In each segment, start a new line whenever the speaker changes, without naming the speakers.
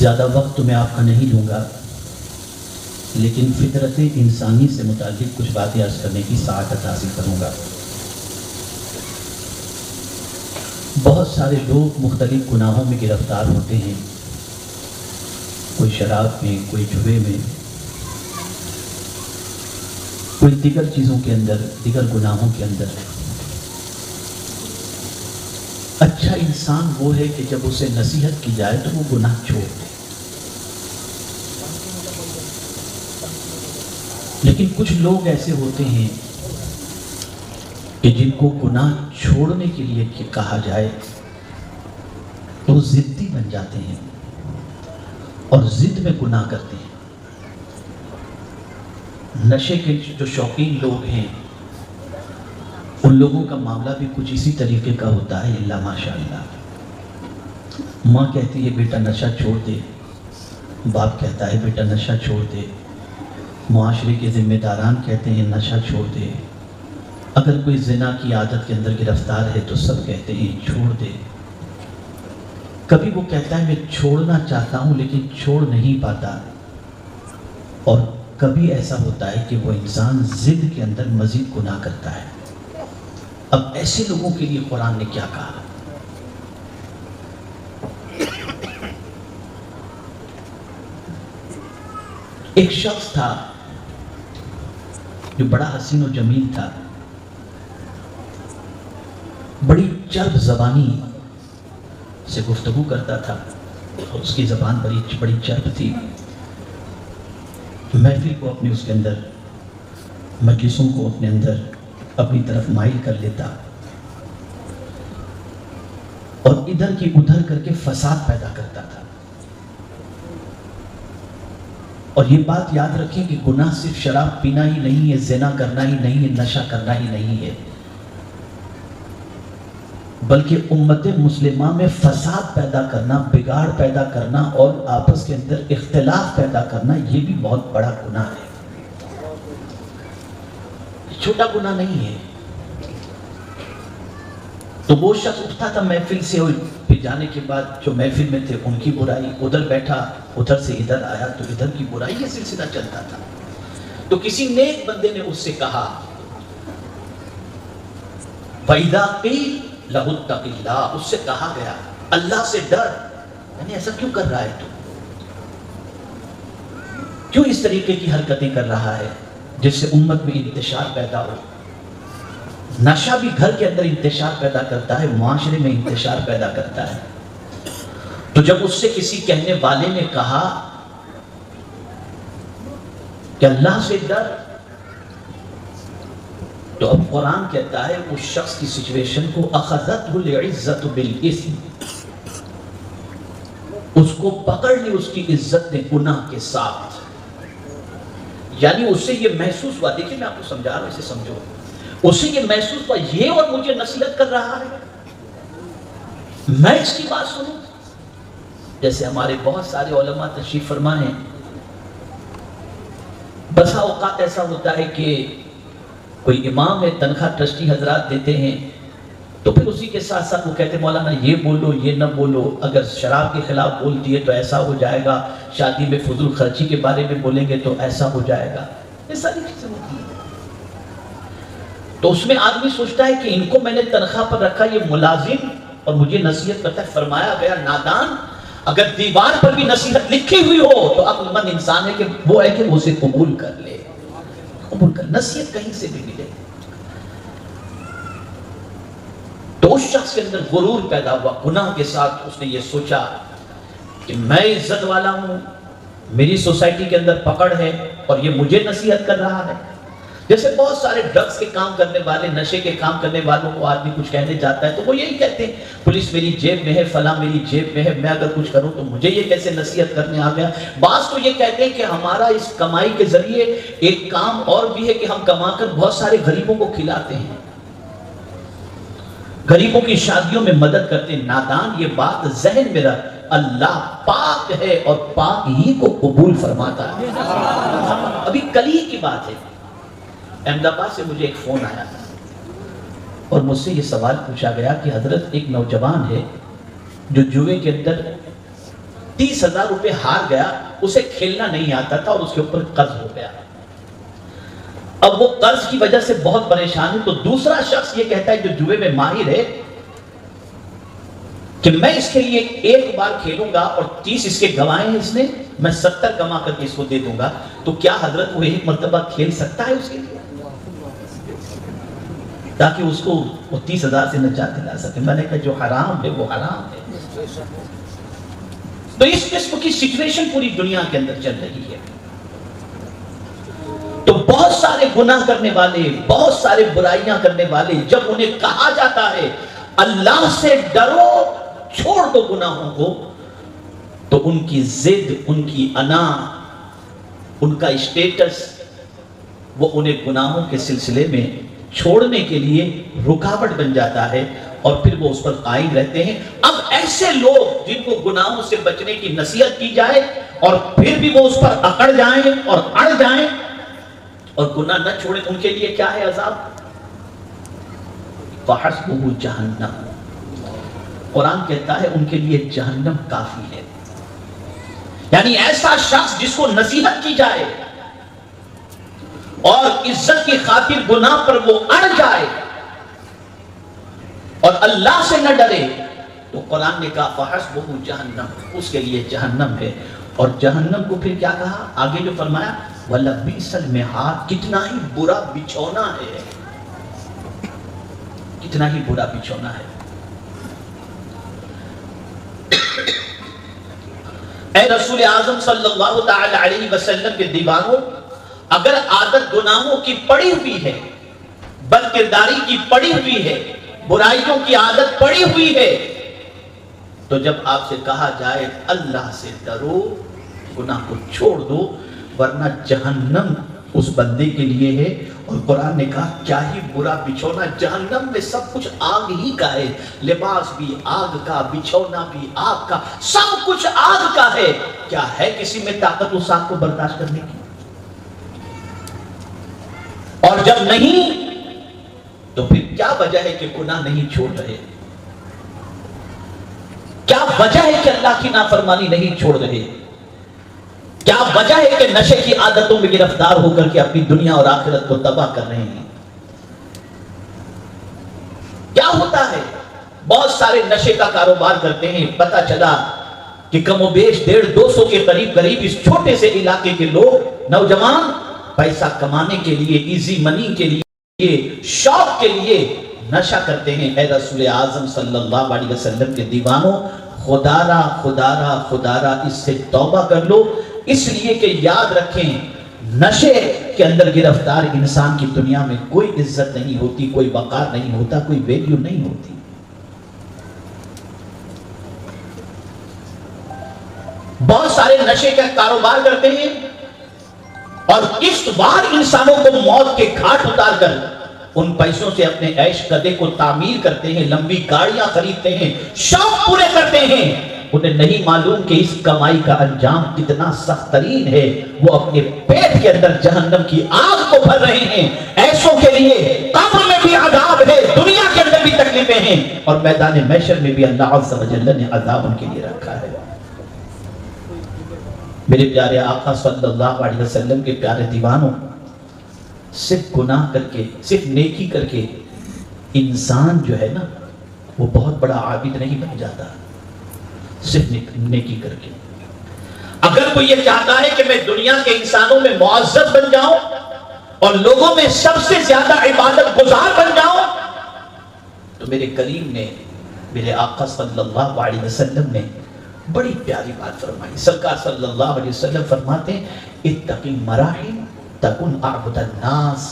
زیادہ وقت تو میں آپ کا نہیں لوں گا، لیکن فطرت انسانی سے متعلق کچھ باتیں عرض کرنے کی سعادت حاصل کروں گا۔ بہت سارے لوگ مختلف گناہوں میں گرفتار ہوتے ہیں، کوئی شراب میں، کوئی جوے میں، کوئی دیگر چیزوں کے اندر، دیگر گناہوں کے اندر۔ اچھا انسان وہ ہے کہ جب اسے نصیحت کی جائے تو وہ گناہ چھوڑ دے، لیکن کچھ لوگ ایسے ہوتے ہیں کہ جن کو گناہ چھوڑنے کے لیے کہا جائے تو ضدی بن جاتے ہیں اور ضد میں گناہ کرتے ہیں۔ نشے کے جو شوقین لوگ ہیں ان لوگوں کا معاملہ بھی کچھ اسی طریقے کا ہوتا ہے، اللہ ماشاءاللہ۔ ماں کہتی ہے بیٹا نشہ چھوڑ دے، باپ کہتا ہے بیٹا نشہ چھوڑ دے، معاشرے کے ذمہ داران کہتے ہیں نشہ چھوڑ دے، اگر کوئی زنا کی عادت کے اندر گرفتار ہے تو سب کہتے ہیں چھوڑ دے۔ کبھی وہ کہتا ہے میں چھوڑنا چاہتا ہوں لیکن چھوڑ نہیں پاتا، اور کبھی ایسا ہوتا ہے کہ وہ انسان ضد کے اندر مزید گناہ کرتا ہے۔ اب ایسے لوگوں کے لیے قرآن نے کیا کہا؟ ایک شخص تھا جو بڑا حسین و جمیل تھا، بڑی چرب زبانی سے گفتگو کرتا تھا، اس کی زبان بڑی چرب تھی۔ محفل کو اپنے اس کے اندر، مجلسوں کو اپنے اندر اپنی طرف مائل کر لیتا اور ادھر کی ادھر کر کے فساد پیدا کرتا تھا۔ اور یہ بات یاد رکھیں کہ گناہ صرف شراب پینا ہی نہیں ہے، زنا کرنا ہی نہیں ہے، نشہ کرنا ہی نہیں ہے، بلکہ امت مسلمہ میں فساد پیدا کرنا، بگاڑ پیدا کرنا اور آپس کے اندر اختلاف پیدا کرنا، یہ بھی بہت بڑا گناہ ہے، چھوٹا گناہ نہیں ہے۔ تو وہ شخص اٹھتا تھا محفل سے، اور پھر جانے کے بعد جو محفل میں تھے ان کی برائی، ادھر بیٹھا، ادھر سے ادھر آیا تو ادھر کی برائی، یہ سلسلہ چلتا تھا۔ تو کسی نیک بندے نے اس سے کہا وَإِذَا قِيلَ لَهُ اتَّقِ اللَّهِ، اس سے کہا گیا اللہ سے ڈر، یعنی ایسا کیوں کر رہا ہے تو، کیوں اس طریقے کی حرکتیں کر رہا ہے جس سے امت میں انتشار پیدا ہو؟ نشہ بھی گھر کے اندر انتشار پیدا کرتا ہے، معاشرے میں انتشار پیدا کرتا ہے۔ تو جب اس سے کسی کہنے والے نے کہا کہ اللہ سے ڈر، تو اب قرآن کہتا ہے اس شخص کی سچویشن کو اخذتہ العزت بالاسم، اس کو پکڑ لی اس کی عزت نے گناہ کے ساتھ، یعنی اس سے یہ محسوس ہوا، دیکھیں میں آپ کو سمجھا رہا ہوں، اسے سمجھو، اسے یہ محسوس ہوا یہ اور مجھے نصیحت کر رہا ہے، میں اس کی بات سنوں۔ جیسے ہمارے بہت سارے علماء تشریف فرما ہیں، بسا اوقات ایسا ہوتا ہے کہ کوئی امام ہے، تنخواہ ٹرسٹی حضرات دیتے ہیں، تو پھر اسی کے ساتھ ساتھ وہ کہتے ہیں مولانا یہ بولو یہ نہ بولو، اگر شراب کے خلاف بول دیے تو ایسا ہو جائے گا، شادی میں فضول خرچی کے بارے میں بولیں گے تو ایسا ہو جائے گا، یہ ساری چیزیں ہوتی ہیں۔ تو اس میں آدمی سوچتا ہے کہ ان کو میں نے تنخواہ پر رکھا، یہ ملازم اور مجھے نصیحت کرتا ہے، فرمایا گیا نادان اگر دیوار پر بھی نصیحت لکھی ہوئی ہو تو عقل مند انسان ہے کہ وہ ہے کہ وہ اسے قبول کر لے، قبول کر، نصیحت کہیں سے بھی ملے۔ تو اس شخص کے اندر غرور پیدا ہوا، گناہ کے ساتھ اس نے یہ سوچا کہ میں عزت والا ہوں، میری سوسائٹی کے اندر پکڑ ہے اور یہ مجھے نصیحت کر رہا ہے۔ جیسے بہت سارے ڈرگز کے کام کرنے والے، نشے کے کام کرنے والوں کو آدمی کچھ کہنے جاتا ہے تو وہ یہی کہتے ہیں پولیس میری جیب میں ہے، فلاں میری جیب میں ہے، میں اگر کچھ کروں تو مجھے یہ کیسے نصیحت کرنے آ گیا۔ بعض تو یہ کہتے ہیں کہ ہمارا اس کمائی کے ذریعے ایک کام اور بھی ہے کہ ہم کما کر بہت سارے غریبوں کو کھلاتے ہیں، غریبوں کی شادیوں میں مدد کرتے ہیں۔ نادان یہ بات ذہن میں رکھ، اللہ پاک ہے اور پاک ہی کو قبول فرماتا ہے۔ ابھی کل ہی کی بات ہے، احمد آباد سے مجھے ایک فون آیا تھا اور مجھ سے یہ سوال پوچھا گیا کہ حضرت ایک نوجوان ہے جو جوئے کے اندر 30,000 روپے ہار گیا, اسے کھیلنا نہیں آتا تھا اور اس کے اوپر قرض ہو گیا. اب وہ قرض کی وجہ سے بہت پریشان ہے, تو دوسرا شخص یہ کہتا ہے جو جوئے میں ماہر ہے کہ میں اس کے لیے ایک بار کھیلوں گا اور 30 اس کے گوائے ہیں اس نے, میں 70 کما کر کے اس کو دے دوں گا. تو کیا حضرت وہ ایک مرتبہ کھیل سکتا ہے اس کے لیے, تاکہ اس کو وہ 30,000 سے نجات دلا سکے؟ میں نے کہا جو حرام ہے وہ حرام ہے. تو اس قسم کی سچویشن پوری دنیا کے اندر چل رہی ہے. تو بہت سارے گناہ کرنے والے, بہت سارے برائیاں کرنے والے, جب انہیں کہا جاتا ہے اللہ سے ڈرو, چھوڑ دو گناہوں کو, تو ان کی ضد, ان کی انا, ان کا اسٹیٹس, وہ انہیں گناہوں کے سلسلے میں چھوڑنے کے لیے رکاوٹ بن جاتا ہے اور پھر وہ اس پر قائم رہتے ہیں. اب ایسے لوگ جن کو گناہوں سے بچنے کی نصیحت کی جائے اور پھر بھی وہ اس پر اکڑ جائیں اور اڑ جائیں اور گناہ نہ چھوڑیں, ان کے لیے کیا ہے عذاب؟ فَحَسْبُهُ جَهَنَّمُ, قرآن کہتا ہے ان کے لیے جہنم کافی ہے. یعنی ایسا شخص جس کو نصیحت کی جائے اور عزت کی خاطر گناہ پر وہ اڑ جائے اور اللہ سے نہ ڈرے, تو قرآن نے کہا فَحَسْبُهُ جَهَنَّمُ, اس کے لیے جہنم ہے. اور جہنم کو پھر کیا کہا آگے جو فرمایا وَلَبِئْسَ الْمِہَادُ, کتنا ہی برا بچھونا ہے, کتنا ہی برا بچھونا ہے. اے رسول اعظم صلی اللہ تعالی علیہ وسلم کے دیوانوں, اگر عادت گناہوں کی پڑی ہوئی ہے, بد کرداری کی پڑی ہوئی ہے, برائیوں کی عادت پڑی ہوئی ہے, تو جب آپ سے کہا جائے اللہ سے ڈرو, گناہ کو چھوڑ دو, ورنہ جہنم اس بندے کے لیے ہے. اور قرآن نے کہا کیا ہی برا بچھونا, جہنم میں سب کچھ آگ ہی کا ہے, لباس بھی آگ کا, بچھونا بھی آگ کا, سب کچھ آگ کا ہے. کیا ہے کسی میں طاقت اس آگ کو برداشت کرنے کی؟ اور جب نہیں تو پھر کیا وجہ ہے کہ گناہ نہیں چھوڑ رہے؟ کیا وجہ ہے کہ اللہ کی نافرمانی نہیں چھوڑ رہے؟ کیا وجہ ہے کہ نشے کی عادتوں میں گرفتار ہو کر کے اپنی دنیا اور آخرت کو تباہ کر رہے ہیں؟ کیا ہوتا ہے؟ بہت سارے نشے کا کاروبار کرتے ہیں, پتہ چلا کہ کم و بیش 150-200 کے قریب اس چھوٹے سے علاقے کے لوگ, نوجوان, پیسہ کمانے کے لیے, ایزی منی کے لیے, شوق کے لیے نشہ کرتے ہیں. اے رسول اعظم صلی اللہ علیہ وسلم کے دیوانوں, خدا را اس سے توبہ کر لو, اس لیے کہ یاد رکھیں نشے کے اندر گرفتار انسان کی دنیا میں کوئی عزت نہیں ہوتی, کوئی وقار نہیں ہوتا, کوئی ویلیو نہیں ہوتی. بہت سارے نشے کا کاروبار کرتے ہیں اور قسط وار انسانوں کو موت کے گھاٹ اتار کر ان پیسوں سے اپنے عیش قدے کو تعمیر کرتے ہیں, لمبی گاڑیاں خریدتے ہیں, شوق پورے کرتے ہیں. انہیں نہیں معلوم کہ اس کمائی کا انجام کتنا سخت ترین ہے. وہ اپنے پیٹ کے اندر جہنم کی آگ کو بھر رہے ہیں. ایسوں کے لیے قبر میں بھی عذاب ہے, دنیا کے اندر بھی تکلیفیں ہیں, اور میدان محشر میں بھی اللہ عز و جل نے عذاب ان کے لیے رکھا ہے. میرے پیارے آقا صلی اللہ علیہ وسلم کے پیارے دیوانوں, صرف گناہ کر کے, صرف نیکی کر کے انسان جو ہے نا وہ بہت بڑا عابد نہیں بن جاتا. صرف نیکی کر کے اگر کوئی یہ چاہتا ہے کہ میں دنیا کے انسانوں میں معزز بن جاؤں اور لوگوں میں سب سے زیادہ عبادت گزار بن جاؤں, تو میرے کریم نے, میرے آقا صلی اللہ علیہ وسلم نے بڑی پیاری بات فرمائی. سرکار صلی اللہ علیہ وسلم فرماتے ہیں اتقی المراحل تکن اعبد الناس.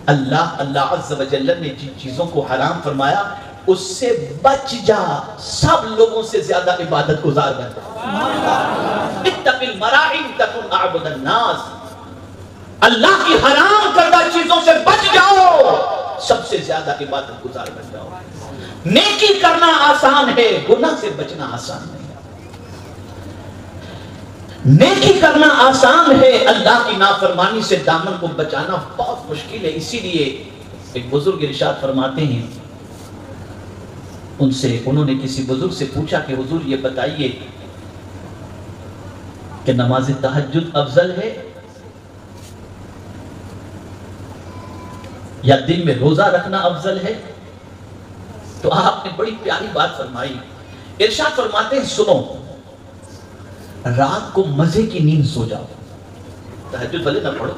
اللہ عز و جل نے جن چیزوں کو حرام فرمایا اس سے بچ جا, سب لوگوں سے زیادہ عبادت گزار بن جا. اتقی المراحل تکن اعبد الناس. اللہ کی حرام کردہ چیزوں سے بچ جاؤ, سب سے زیادہ عبادت گزار بن جاؤ. نیکی کرنا آسان ہے, گناہ سے بچنا آسان نہیں. نیکی کرنا آسان ہے, اللہ کی نافرمانی سے دامن کو بچانا بہت مشکل ہے. اسی لیے ایک بزرگ ارشاد فرماتے ہیں, انہوں نے کسی بزرگ سے پوچھا کہ حضور یہ بتائیے کہ نماز تہجد افضل ہے یا دن میں روزہ رکھنا افضل ہے؟ تو آپ نے بڑی پیاری بات فرمائی. ارشاد فرماتے ہیں سنو، رات کو مزے کی نیند سو جاؤ. تہجد بھلے نہ پڑھو،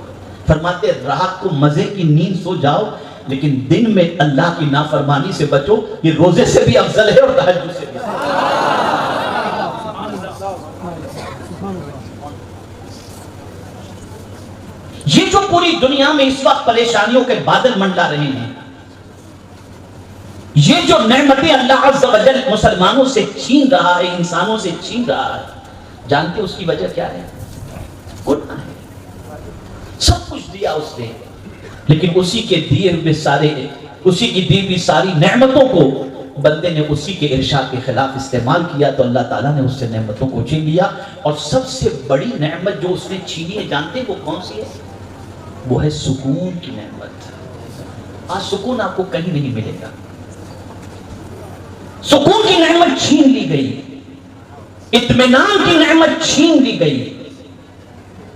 فرماتے ہیں رات کو مزے کی نیند سو جاؤ لیکن دن میں اللہ کی نافرمانی سے بچو. یہ روزے سے بھی افضل ہے اور تہجد سے بھی. یہ جو پوری دنیا میں اس وقت پریشانیوں کے بادل منڈلا رہے ہیں، یہ جو نعمتیں اللہ عز و جل مسلمانوں سے چھین رہا ہے، انسانوں سے چھین رہا ہے، جانتے اس کی وجہ کیا ہے؟ گناہ ہے. سب کچھ دیا اس نے، لیکن اسی کے دیے ہوئے اسی کی دی ہوئی ساری نعمتوں کو بندے نے اسی کے ارشاد کے خلاف استعمال کیا تو اللہ تعالیٰ نے اس سے نعمتوں کو چھین لیا. اور سب سے بڑی نعمت جو اس نے چھینی ہے جانتے ہیں وہ کون سی ہے؟ وہ ہے سکون کی نعمت. آج سکون آپ کو کہیں نہیں ملے گا. سکون کی نعمت چھین لی گئی، اطمینان کی نعمت چھین لی گئی.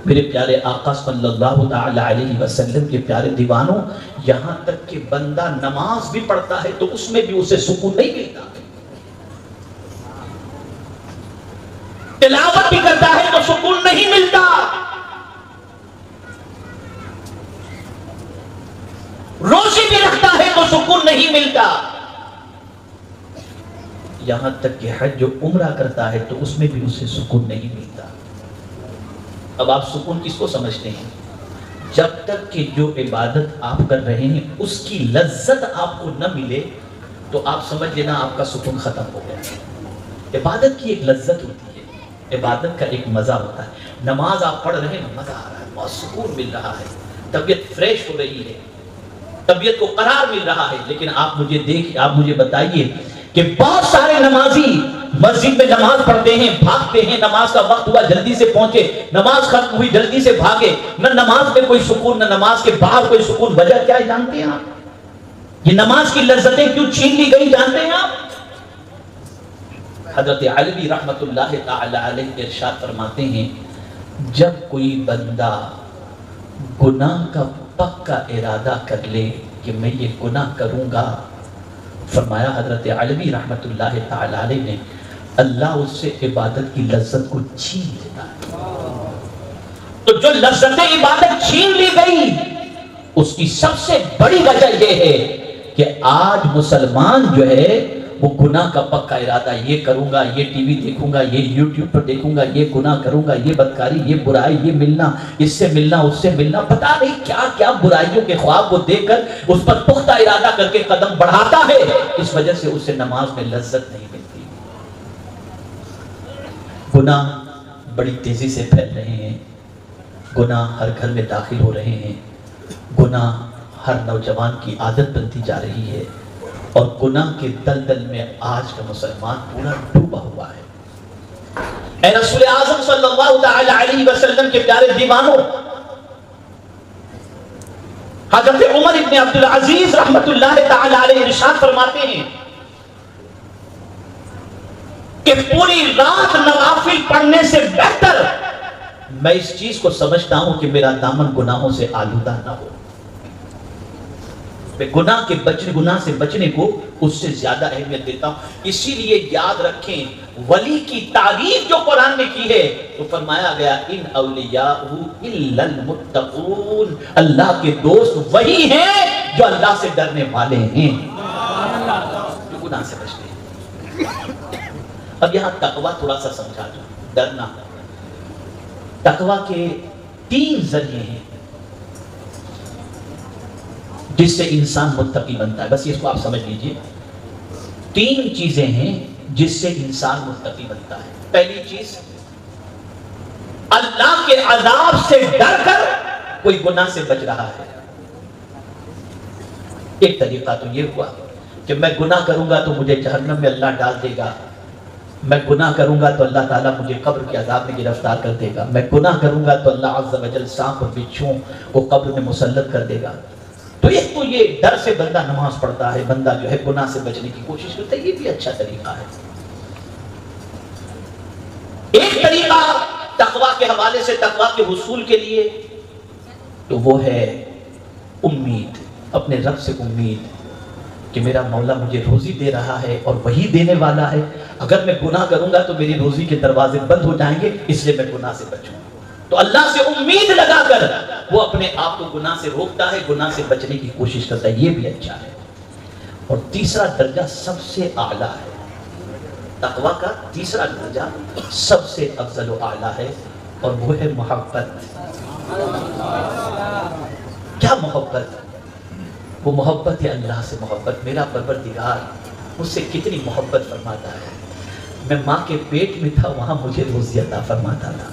میرے پیارے آقا صلی اللہ تعالی علیہ وسلم کے پیارے دیوانوں، یہاں تک کہ بندہ نماز بھی پڑھتا ہے تو اس میں بھی اسے سکون نہیں ملتا. تلاوت بھی کرتا ہے تو سکون نہیں ملتا. روزی بھی رکھتا ہے تو سکون نہیں ملتا. یہاں تک کہ حج جو عمرہ کرتا ہے تو اس میں بھی اسے سکون نہیں ملتا. اب آپ سکون کس کو سمجھتے ہیں؟ جب تک کہ جو عبادت آپ کر رہے ہیں اس کی لذت آپ کو نہ ملے تو آپ سمجھ لینا آپ کا سکون ختم ہو گیا. عبادت کی ایک لذت ہوتی ہے، عبادت کا ایک مزہ ہوتا ہے. نماز آپ پڑھ رہے ہیں، مزہ آ رہا ہے، بہت سکون مل رہا ہے، طبیعت فریش ہو رہی ہے، طبیعت کو قرار مل رہا ہے. لیکن آپ مجھے بتائیے کہ بہت سارے نمازی مسجد میں نماز پڑھتے ہیں، بھاگتے ہیں، نماز کا وقت ہوا جلدی سے پہنچے، نماز ختم ہوئی جلدی سے بھاگے. نہ نماز میں کوئی سکون، نہ نماز کے باہر کوئی سکون. وجہ کیا ہے جانتے ہیں آپ؟ یہ نماز کی لذتیں کیوں چھین لی گئی جانتے ہیں آپ؟ حضرت علوی رحمت اللہ تعالی علیہ ارشاد فرماتے ہیں جب کوئی بندہ گناہ کا پکا ارادہ کر لے کہ میں یہ گناہ کروں گا، فرمایا حضرت علوی رحمت اللہ تعالی علیہ نے، اللہ اس سے عبادت کی لذت کو چھین لیتا ہے. تو جو لذت عبادت چھین لی گئی اس کی سب سے بڑی وجہ یہ ہے کہ آج مسلمان جو ہے وہ گناہ کا پکا ارادہ، یہ کروں گا، یہ ٹی وی دیکھوں گا، یہ یوٹیوب پر دیکھوں گا، یہ گناہ کروں گا، یہ بدکاری، یہ برائی، یہ ملنا، اس سے ملنا، اس سے ملنا، پتہ نہیں کیا کیا برائیوں کے خواب وہ دیکھ کر اس پر پختہ ارادہ کر کے قدم بڑھاتا ہے. اس وجہ سے اسے نماز میں لذت نہیں ملتی. گناہ بڑی تیزی سے پھیل رہے ہیں، گناہ ہر گھر میں داخل ہو رہے ہیں، گناہ ہر نوجوان کی عادت بنتی جا رہی ہے، اور گناہ کے دلدل میں آج کا مسلمان پورا ڈوبا ہوا ہے. اے رسول اعظم صلی اللہ تعالی علیہ وسلم کے پیارے دیوانوں، حضرت عمر ابن عبدالعزیز رحمت اللہ تعالی علیہ ارشاد فرماتے ہیں کہ پوری رات نوافل پڑھنے سے بہتر میں اس چیز کو سمجھتا ہوں کہ میرا دامن گناہوں سے آلودہ نہ ہو. میں گناہ سے بچنے کو اس سے زیادہ اہمیت دیتا ہوں. اسی لیے یاد رکھیں ولی کی تعریف جو قرآن میں کی ہے تو فرمایا گیا ان اولیاء الا المتقون، اللہ کے دوست وہی ہیں جو اللہ سے ڈرنے والے ہیں، جو گناہ سے بچتے ہیں. اب یہاں تقویٰ تھوڑا سا سمجھا دوں. ڈرنا، تقویٰ کے 3 ذریعے ہیں جس سے انسان متقی بنتا ہے. بس اس کو آپ سمجھ لیجئے، 3 چیزیں ہیں جس سے انسان متقی بنتا ہے. پہلی چیز، اللہ کے عذاب سے ڈر کر کوئی گناہ سے بچ رہا ہے. ایک طریقہ تو یہ ہوا کہ میں گناہ کروں گا تو مجھے جہنم میں اللہ ڈال دے گا، میں گناہ کروں گا تو اللہ تعالیٰ مجھے قبر کے عذاب میں گرفتار کر دے گا، میں گناہ کروں گا تو اللہ عز و جل سانپ اور بچھوؤں کو قبر میں مسلط کر دے گا. تو ایک تو یہ ڈر سے بندہ نماز پڑھتا ہے، بندہ جو ہے گناہ سے بچنے کی کوشش کرتا ہے، یہ بھی اچھا طریقہ ہے. ایک طریقہ تقویٰ کے حوالے سے، تقویٰ کے حصول کے لیے، تو وہ ہے امید، اپنے رب سے امید کہ میرا مولا مجھے روزی دے رہا ہے اور وہی دینے والا ہے، اگر میں گناہ کروں گا تو میری روزی کے دروازے بند ہو جائیں گے، اس لیے میں گناہ سے بچوں۔ تو اللہ سے امید لگا کر وہ اپنے آپ کو گناہ سے روکتا ہے، گناہ سے بچنے کی کوشش کرتا ہے، یہ بھی اچھا ہے۔ اور تیسرا درجہ سب سے اعلیٰ ہے، تقویٰ کا تیسرا درجہ سب سے افضل و اعلیٰ ہے، اور وہ ہے محبت۔ کیا محبت؟ وہ محبت ہے اللہ سے محبت۔ میرا پروردگار مجھ سے کتنی محبت فرماتا ہے، میں ماں کے پیٹ میں تھا وہاں مجھے روزی عطا فرماتا تھا،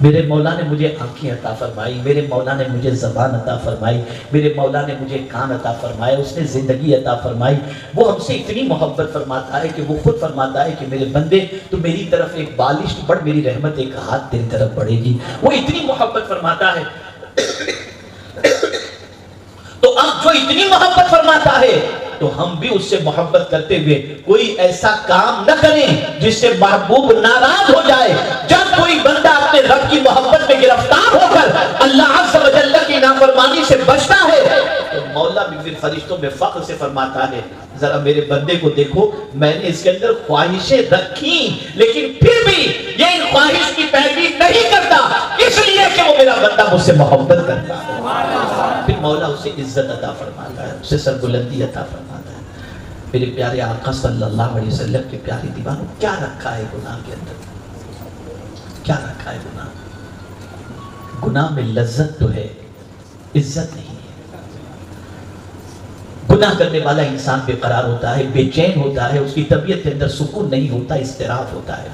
میرے مولا نے مجھے آنکھیں عطا فرمائی، میرے مولا نے مجھے زبان عطا فرمائی، میرے مولا نے مجھے کان عطا فرمائے، اس نے زندگی عطا فرمائی۔ وہ ہم سے اتنی محبت فرماتا ہے کہ وہ خود فرماتا ہے کہ میرے بندے تو میری طرف ایک بالش بڑھ، میری رحمت ایک ہاتھ تیری طرف بڑھے گی۔ وہ اتنی محبت فرماتا ہے۔ تو اب جو اتنی محبت فرماتا ہے تو ہم بھی اس سے محبت کرتے ہوئے کوئی ایسا کام نہ کریں جس سے محبوب ناراض ہو جائے۔ جب کوئی بندہ اپنے رب کی محبت میں گرفتار ہو کر اللہ عز و جل کی نافرمانی سے بچتا ہے تو مولا بھی پھر فرشتوں میں فخر سے فرماتا ہے، ذرا میرے بندے کو دیکھو، میں نے اس کے اندر خواہشیں رکھی لیکن پھر بھی یہ ان خواہش کی پیروی نہیں کرتا، اس لیے کہ وہ میرا بندہ مجھ سے محبت کرتا ہے۔ پھر مولا اسے عزت عطا فرماتا ہے، اسے سربلندی عطا فرماتا ہے۔ میرے پیارے آقا صلی اللہ علیہ وسلم کے پیارے دیوانوں، کیا رکھا ہے گناہ کے اندر؟ کیا رکھا ہے گناہ؟ گناہ میں لذت تو ہے، عزت نہیں ہے۔ گناہ کرنے والا انسان بے قرار ہوتا ہے، بے چین ہوتا ہے، اس کی طبیعت کے اندر سکون نہیں ہوتا، اضطراب ہوتا ہے۔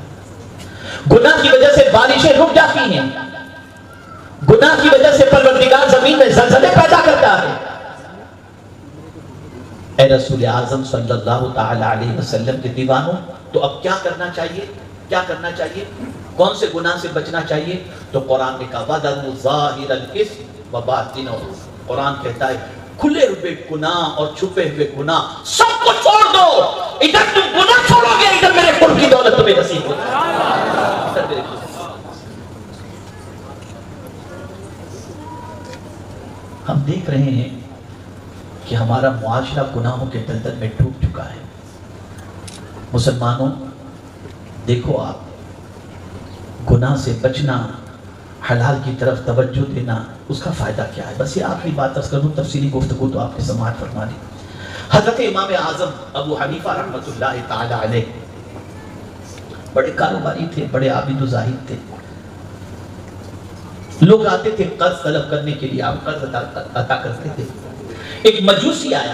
گناہ کی وجہ سے بارشیں رک جاتی ہیں، گناہ کی وجہ سے پروردگار زمین میں زلزلے پیدا کرتا ہے۔ اے رسول اعظم صلی اللہ تعالی علیہ وسلم کے دیوانوں، تو اب کیا کرنا چاہیے؟ کیا کرنا چاہیے؟ کون سے گناہ سے بچنا چاہیے؟ تو قرآن نے کہا وَذَرُوا ظَاهِرَ الْإِثْمِ وَبَاطِنَهُ، قرآن کہتا ہے کھلے ہوئے گناہ اور چھپے ہوئے گناہ سب کو چھوڑ دو۔ ادھر تم گناہ چھوڑو گے، ادھر میرے قرب کی دولت تمہیں نصیب ہوگی۔ ہم دیکھ رہے ہیں کہ ہمارا معاشرہ گناہوں کے دلدل میں ڈوب چکا ہے۔ مسلمانوں دیکھو، آپ گناہ سے بچنا، حلال کی طرف توجہ دینا، اس کا فائدہ کیا ہے؟ بس یہ آخری بات عرض کر دوں، تفصیلی گفتگو تو آپ کے سماعت فرما لی۔ حضرت امام اعظم ابو حنیفہ رحمۃ اللہ تعالی علیہ بڑے کاروباری تھے، بڑے عابد و زاہد تھے۔ لوگ آتے تھے قرض طلب کرنے کے لیے، آپ قرض عطا کرتے تھے۔ ایک مجوسی آیا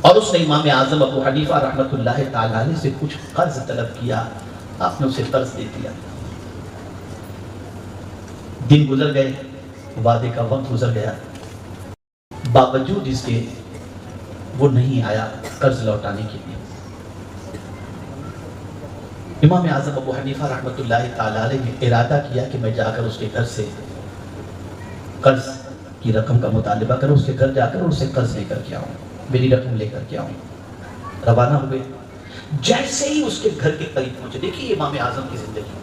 اور اس نے امام اعظم ابو حنیفہ رحمۃ اللہ تعالی علیہ سے کچھ قرض طلب کیا، آپ نے اسے قرض دے دیا۔ دن گزر گئے، وعدے کا وقت گزر گیا، باوجود اس کے وہ نہیں آیا قرض لوٹانے کے لیے۔ امام اعظم ابو حنیفہ رحمۃ اللہ تعالی علیہ نے ارادہ کیا کہ میں جا کر اس کے گھر سے قرض کی رقم کا مطالبہ کروں، اس کے گھر جا کر اس سے قرض لے کر کے آؤں، میری رقم لے کر کے آؤں۔ روانہ ہوئے، جیسے ہی اس کے گھر کے قریب پہنچے، دیکھیے امام اعظم کی زندگی،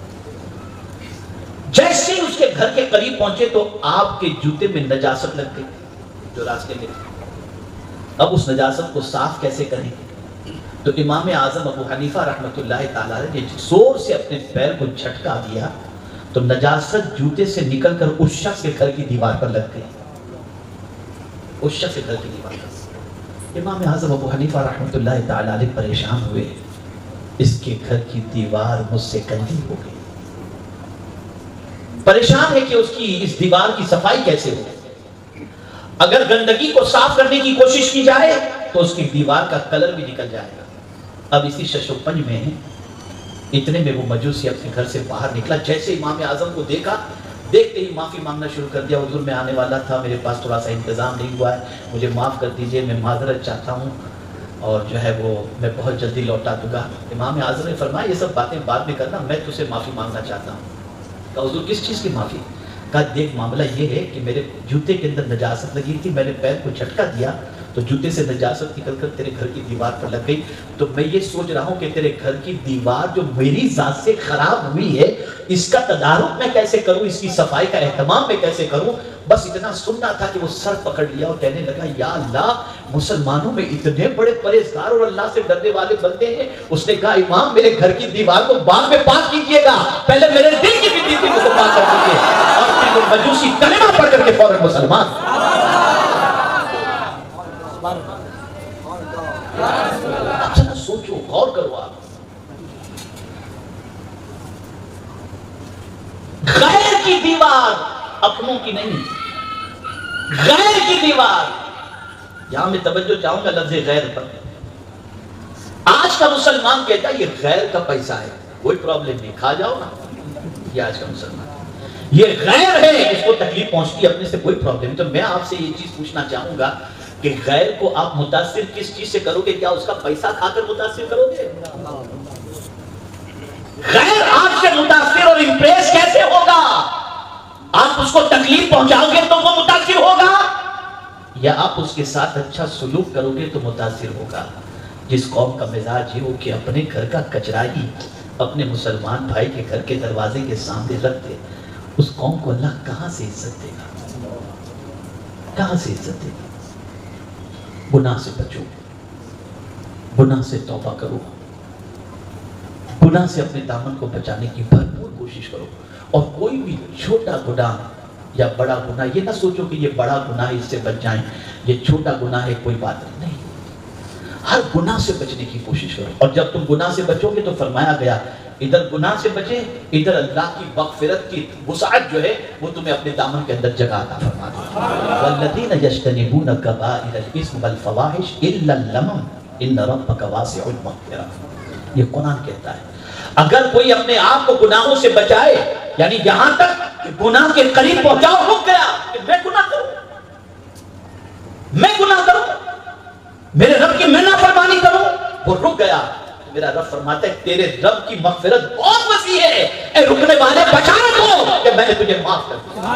جیسے ہی اس کے گھر کے قریب پہنچے تو آپ کے جوتے میں نجاست لگ گئی جو راستے میں تھی۔ اب اس نجاست کو صاف کیسے کریں؟ تو امام اعظم ابو حنیفہ رحمۃ اللہ تعالی علیہ نے زور سے اپنے پیر کو جھٹکا دیا تو نجاست جوتے سے نکل کر اس شخص کے گھر کی دیوار پر لگ گئی، اس شخص کے گھر کی دیوار پر۔ امام اعظم ابو حنیفہ رحمۃ اللہ تعالی علیہ پریشان ہوئے، اس کے گھر کی دیوار مجھ سے گندی ہو گئی، پریشان ہے کہ اس کی اس دیوار کی صفائی کیسے ہو۔ اگر گندگی کو صاف کرنے کی کوشش کی جائے تو اس کی دیوار کا کلر بھی نکل جائے گا۔ اب اسی شش و پنج میں ہیں، اتنے میں وہ مجوسی اپنے گھر سے باہر نکلا، جیسے امام اعظم کو دیکھا، دیکھتے ہی معافی مانگنا شروع کر دیا۔ حضور میں آنے والا تھا، میرے پاس تھوڑا سا انتظام نہیں ہوا ہے، مجھے معاف کر دیجئے، میں معذرت چاہتا ہوں اور جو ہے وہ میں بہت جلدی لوٹا دوں گا۔ امام اعظم نے فرمایا یہ سب باتیں بعد میں کرنا، میں تجھ سے معافی مانگنا چاہتا ہوں۔ کہا حضور کس چیز کی معافی؟ کہا دیکھ معاملہ یہ ہے کہ میرے جوتے کے اندر نجاست لگی تھی، میں نے پیر کو جھٹکا دیا تو جوتے سے نجاست نکل کر تیرے گھر کی دیوار پر لگ گئی، تو میں یہ سوچ رہا ہوں کہ تیرے گھر کی دیوار جو میری ذات سے خراب ہوئی ہے، اس کا تدارک میں کیسے کروں، اس کی صفائی کا اہتمام میں کیسے کروں۔ بس اتنا سننا تھا کہ وہ سر پکڑ لیا اور کہنے لگا یا اللہ، مسلمانوں میں اتنے بڑے پرہیزگار اور اللہ سے ڈرنے والے بندے ہیں۔ اس نے کہا امام میرے گھر کی دیوار کو بعد میں پاک کیجئے گا، پہلے میرے دل کی بھی دیوار کو پاک کر دیجئے۔ اور پھر وہ مجوسی کلمہ پڑھ کر کے فوراً مسلمان۔ آپ ذرا سوچو، غور کرو، آپ غیر کی دیوار، اپنوں کی نہیں، غیر کی دیوار۔ یہاں میں توجہ چاہوں گا لفظ غیر پر۔ آج کا مسلمان کہتا ہے یہ غیر کا پیسہ ہے، کوئی پرابلم نہیں، کھا جاؤ نا۔ یہ آج کا مسلمان، یہ غیر ہے، اس کو تکلیف پہنچتی ہے، اپنے سے کوئی پرابلم نہیں۔ تو میں آپ سے یہ چیز پوچھنا چاہوں گا کہ غیر کو آپ متاثر کس چیز سے کرو گے؟ کیا اس کا پیسہ کھا کر متاثر کرو گے؟ غیر آپ سے متاثر اور امپریس کیسے ہوگا؟ آپ اس کو تکلیف پہنچاؤ گے تو وہ متاثر ہوگا، یا آپ اس کے ساتھ اچھا سلوک کرو گے تو متاثر ہوگا؟ جس قوم کا مزاج یہ ہو کہ اپنے گھر کا کچرا ہی اپنے مسلمان بھائی کے گھر کے دروازے کے سامنے رکھ دے، اس قوم کو اللہ کہاں سے عزت دے گا؟ کہاں سے عزت دے گا؟ گناہ سے بچو، گناہ سے توبہ کرو، گناہ سے اپنے دامن کو بچانے کی بھرپور کوشش کرو، اور کوئی بھی چھوٹا گناہ یا بڑا گناہ یہ نہ سوچو کہ یہ بڑا گناہ اس سے بچ جائیں، یہ چھوٹا گناہ ہے کوئی بات نہیں، ہر گناہ سے بچنے کی کوشش کرو۔ اور جب تم گناہ سے بچو گے تو فرمایا گیا ادھر گناہ سے بچے، ادھر اللہ کی مغفرت کی وسعت جو ہے وہ تمہیں اپنے دامن کے اندر جگہ عطا فرما دے۔ والذین یجتنبون کبائر الاثم والفواحش الا اللمم ان ربک واسع المغفرہ، یہ قرآن کہتا ہے اگر کوئی اپنے آپ کو گناہوں سے بچائے، یعنی یہاں تک کہ گناہ کے قریب پہنچاؤ، رک گیا کہ میں گناہ کروں، میں گناہ کروں، میرے رب کی میں نافرمانی کروں، وہ رک گیا، میرا رب فرماتا ہے تیرے رب کی مغفرت بہت وسیع ہے، اے رکنے والے بشارت ہو کہ میں نے تجھے معاف کر دیا۔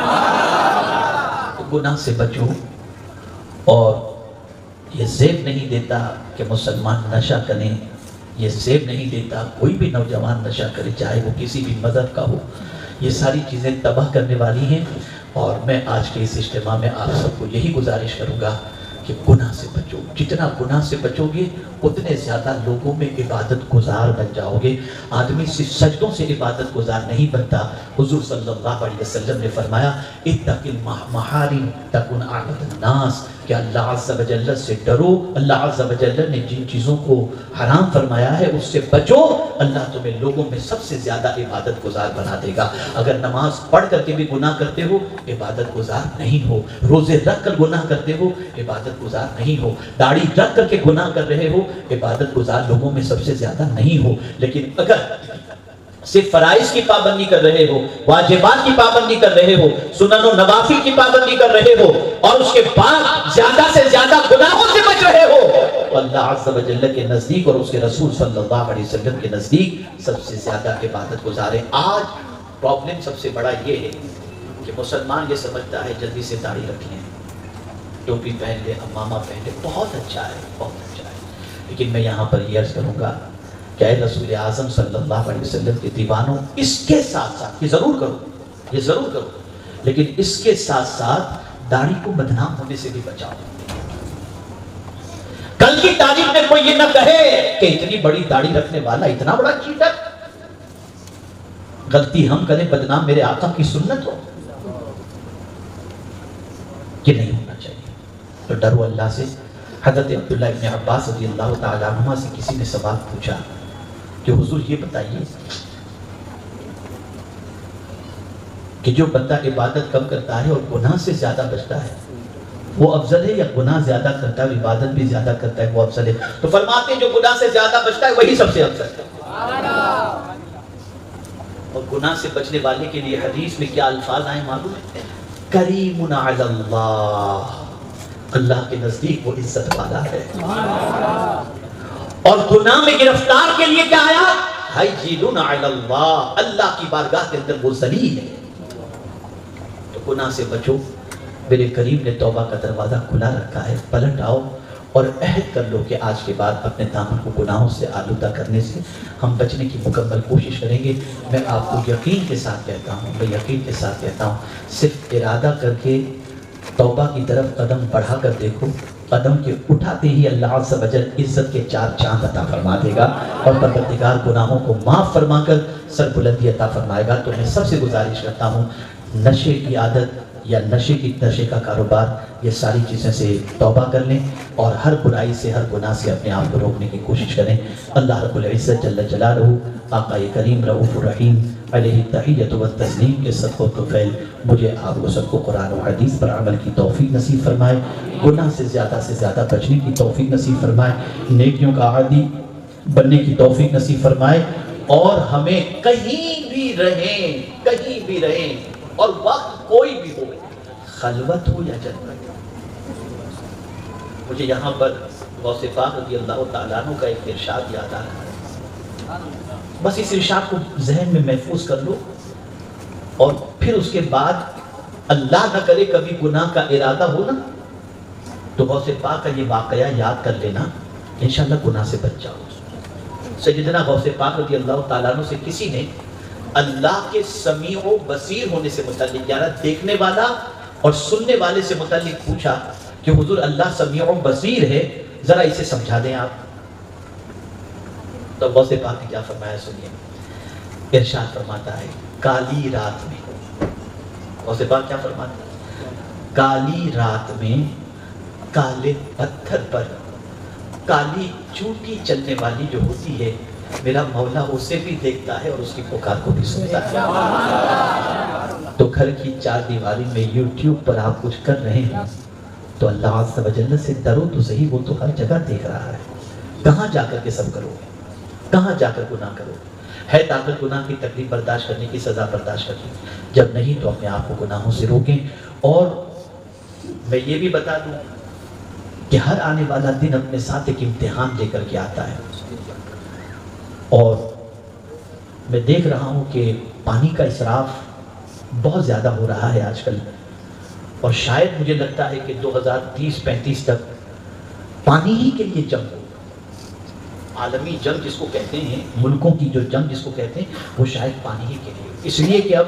تو گناہ سے بچو، اور یہ زیب نہیں دیتا کہ مسلمان نشہ کریں، یہ زیب نہیں دیتا کوئی بھی نوجوان نشہ کرے، چاہے وہ کسی بھی مذہب کا ہو، یہ ساری چیزیں تباہ کرنے والی ہیں۔ اور میں آج کے اس اجتماع میں آپ سب کو یہی گزارش کروں گا کہ گناہ سے بچو، جتنا گناہ سے بچو گے اتنے زیادہ لوگوں میں عبادت گزار بن جاؤ گے۔ آدمی صرف سجدوں سے عبادت گزار نہیں بنتا، حضور صلی اللہ علیہ وسلم نے فرمایا اتق المحارم تکن اعبد الناس، کہ اللہ عز و جل سے ڈرو، اللہ عز و جل نے جن چیزوں کو حرام فرمایا ہے اس سے بچو، اللہ تمہیں لوگوں میں سب سے زیادہ عبادت گزار بنا دے گا۔ اگر نماز پڑھ کر کے بھی گناہ کرتے ہو عبادت گزار نہیں ہو، روزے رکھ کر گناہ کرتے ہو عبادت گزار نہیں ہو، داڑھی رکھ کر کے گناہ کر رہے ہو عبادت گزار لوگوں میں سب سے زیادہ نہیں ہو۔ لیکن اگر صرف فرائض کی پابندی کر رہے ہو، واجبات کی پابندی کر رہے ہو، سنن و نوافل کی پابندی کر رہے ہو، اور اس کے بعد زیادہ سے زیادہ گناہوں سے بچ رہے ہو، تو اللہ عز و جل کے نزدیک اور اس کے رسول صلی اللہ علیہ وسلم کے نزدیک سب سے زیادہ عبادت گزارے۔ آج پرابلم سب سے بڑا یہ ہے کہ مسلمان یہ سمجھتا ہے جلدی سے داڑھی رکھ لیں، ٹوپی پہن لے، امامہ پہن لے، بہت اچھا ہے، بہت اچھا ہے، لیکن میں یہاں پر یہ عرض کروں گا کہ اے رسول اعظم صلی اللہ علیہ وسلم کے دیوانوں، اس کے ساتھ ساتھ یہ ضرور کرو، یہ ضرور کرو، لیکن اس کے ساتھ ساتھ داڑھی کو بدنام ہونے سے بھی بچاؤ۔ کل کی تاریخ میں کوئی یہ نہ کہے کہ اتنی بڑی داڑھی رکھنے والا اتنا بڑا چیٹر، غلطی ہم کریں بدنام میرے آقا کی سنت ہو، یہ نہیں ہونا چاہیے۔ تو ڈرو اللہ سے۔ حضرت عبداللہ ابن عباس رضی اللہ تعالیٰ عنہ سے کسی نے سوال پوچھا کہ حضور یہ بتائیے کہ جو بندہ عبادت کم کرتا ہے اور گناہ سے زیادہ بچتا ہے وہ افضل ہے، یا گناہ زیادہ کرتا ہے عبادت بھی زیادہ کرتا ہے وہ افضل ہے؟ تو فرماتے ہیں جو گناہ سے زیادہ بچتا ہے وہی سب سے افضل ہے۔ اور گناہ سے بچنے والے کے لیے حدیث میں کیا الفاظ آئے معلوم ہے؟ کریم علی اللہ، اللہ کے نزدیک وہ عزت والا ہے۔ اور گناہ میں گرفتار کے لیے کیا آیا؟ حیجن علی اللہ، اللہ کی بارگاہ کے اندر وہ ذلیل ہے۔ تو گناہ سے بچو، میرے کریم نے توبہ کا دروازہ کھلا رکھا ہے، پلٹ آؤ اور عہد کر لو کہ آج کے بعد اپنے دامن کو گناہوں سے آلودہ کرنے سے ہم بچنے کی مکمل کوشش کریں گے۔ میں آپ کو یقین کے ساتھ کہتا ہوں، میں یقین کے ساتھ کہتا ہوں، صرف ارادہ کر کے توبہ کی طرف قدم بڑھا کر دیکھو، قدم کے اٹھاتے ہی اللہ عز و جل عزت کے 4 چاند عطا فرما دے گا اور پروردگار گناہوں کو معاف فرما کر سر بلندی عطا فرمائے گا۔ تو میں سب سے گزارش کرتا ہوں، نشے کی عادت یا نشے کا کاروبار، یہ ساری چیزیں سے توبہ کر لیں اور ہر برائی سے، ہر گناہ سے اپنے آپ کو روکنے کی کوشش کریں۔ اللہ رب العزت جل جلالہ، آقا کریم رؤوف الرحیم علیہ التحیۃ والتسلیم کے صدقہ و طفیل مجھے آپ کو سب کو قرآن و حدیث پر عمل کی توفیق نصیب فرمائے، گناہ سے زیادہ بچنے کی توفیق نصیب فرمائے، نیکیوں کا عادی بننے کی توفیق نصیب فرمائے، اور ہمیں کہیں بھی رہیں اور وقت کوئی بھی ہو، خلوت ہو یا جنت۔ مجھے یہاں پر غوث پاک رضی اللہ تعالیٰ عنہ کا ایک ارشاد یاد آ رہا ہے، بس اس ارشاد کو ذہن میں محفوظ کر لو، اور پھر اس کے بعد اللہ نہ کرے کبھی گناہ کا ارادہ ہو نا، تو غوث پاک کا یہ واقعہ یاد کر لینا، انشاءاللہ گناہ سے بچ جاؤ۔ سیدنا غوث پاک رضی اللہ تعالیٰ عنہ سے کسی نے اللہ کے سمیع و بصیر ہونے سے متعلق، یعنی دیکھنے والا اور سننے والے سے متعلق پوچھا کہ حضور اللہ سمیع و بصیر ہے، ذرا اسے سمجھا دیں آپ۔ تو غوث پاک نے کیا فرمایا سنیے، ارشاد فرماتا ہے، کالی رات میں، غوث پاک کیا فرماتا ہے، کالی رات میں کالے پتھر پر کالی چوٹی چلنے والی جو ہوتی ہے، میرا مولا اسے بھی دیکھتا ہے اور اس کی پکار کو بھی سنتا ہے۔ تو گھر کی 4 دیواری میں یوٹیوب پر آپ کچھ کر رہے ہیں تو اللہ عز و جل سے ڈرو تو صحیح، وہ تو ہر جگہ دیکھ رہا ہے۔ کہاں جا کر کے سب کرو گے، کہاں جا کر گناہ کرو گے؟ ہے طاقت گناہ کی تکلیف برداشت کرنے کی، سزا برداشت کرنے کی، جب نہیں تو اپنے آپ کو گناہوں سے روکیں۔ اور میں یہ بھی بتا دوں کہ ہر آنے والا دن اپنے ساتھ ایک امتحان لے کر کے آتا ہے، اور میں دیکھ رہا ہوں کہ پانی کا اسراف بہت زیادہ ہو رہا ہے آج کل، اور شاید مجھے لگتا ہے کہ 2030-35 تک پانی ہی کے لیے جنگ ہو، عالمی جنگ جس کو کہتے ہیں، ملکوں کی جو جنگ جس کو کہتے ہیں، وہ شاید پانی ہی کے لیے، اس لیے کہ اب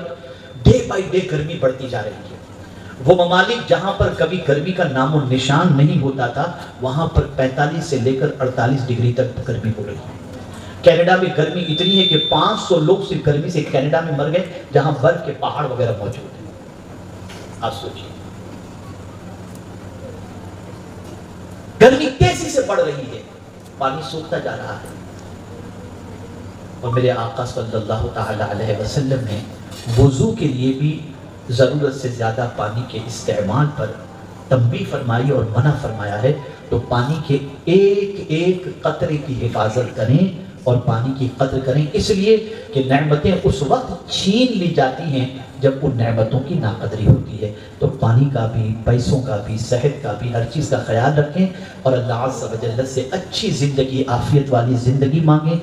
ڈے بائی ڈے گرمی بڑھتی جا رہی ہے۔ وہ ممالک جہاں پر کبھی گرمی کا نام و نشان نہیں ہوتا تھا، وہاں پر 45 سے لے کر 48 ڈگری تک گرمی ہو رہی ہے۔ کینیڈا میں گرمی اتنی ہے کہ 500 لوگ صرف گرمی سے کینیڈا میں مر گئے، جہاں برف کے پہاڑ وغیرہ موجود ہیں۔ آپ سوچیے، گرمی تیزی سے بڑھ رہی ہے، پانی سوکھتا جا رہا ہے، اور میرے آقا صلی اللہ تعالی علیہ وسلم نے وضو کے لیے بھی ضرورت سے زیادہ پانی کے استعمال پر تنبیہ فرمائی اور منع فرمایا ہے۔ تو پانی کے ایک ایک قطرے کی حفاظت کریں اور پانی کی قدر کریں، اس لیے کہ نعمتیں اس وقت چھین لی جاتی ہیں جب ان نعمتوں کی ناقدری ہوتی ہے۔ تو پانی کا بھی، پیسوں کا بھی، صحت کا بھی، ہر چیز کا خیال رکھیں، اور اللہ عز و جل سے اچھی زندگی، عافیت والی زندگی مانگیں۔